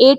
8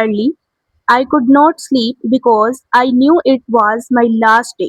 early. I could not sleep because I knew it was my last day.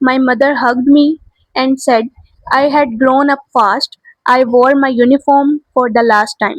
My mother hugged me and said I had grown up fast. I wore my uniform for the last time.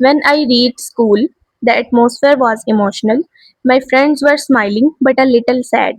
When I reached school, the atmosphere was emotional. My friends were smiling but a little sad.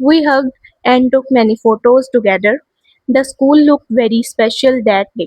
We hugged and took many photos together. The school looked very special that day.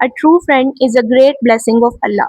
A true friend is a great blessing of Allah.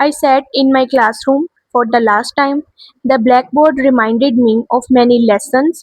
I sat in my classroom for the last time. The blackboard reminded me of many lessons.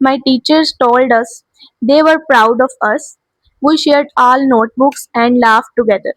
My teachers told us they were proud of us. We shared all notebooks and laughed together.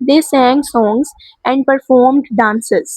They sang songs and performed dances.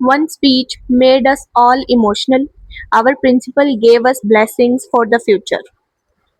One speech made us all emotional. Our principal gave us blessings for the future.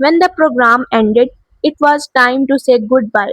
when the program ended it was time to say goodbye.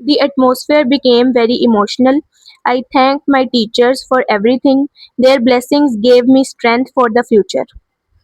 The atmosphere became very emotional. I thanked my teachers for everything. Their blessings gave me strength for the future.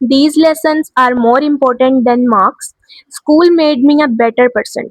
These lessons are more important than marks. School made me a better person.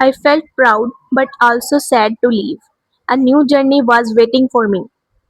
I felt proud but also sad to leave. A new journey was waiting for me.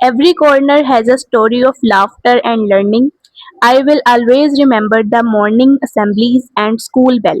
Every corner has a story of laughter and learning. I will always remember the morning assemblies and school bell.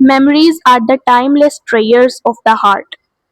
Memories are the timeless treasures of the heart.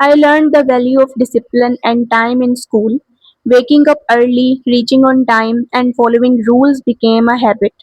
I learned the value of discipline and time in school. Waking up early, reaching on time and following rules became a habit.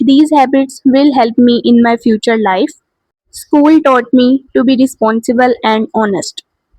These habits will help me in my future life. School taught me to be responsible and honest.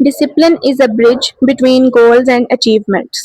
Discipline is a bridge between goals and achievements.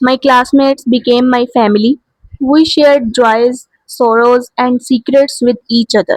My classmates became my family. We shared joys, sorrows and secrets with each other.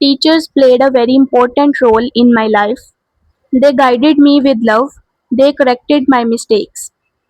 Teachers played a very important role in my life. They guided me with love. They corrected my mistakes.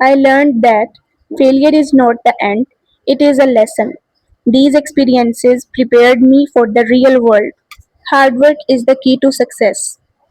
I learned that failure is not the end, it is a lesson. These experiences prepared me for the real world. Hard work is the key to success.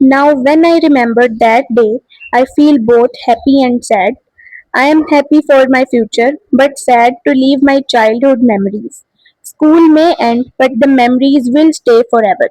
Now when I remember that day, I feel both happy and sad. I am happy for my future, but sad to leave my childhood memories. School may end, but the memories will stay forever.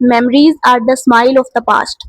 Memories are the smile of the past.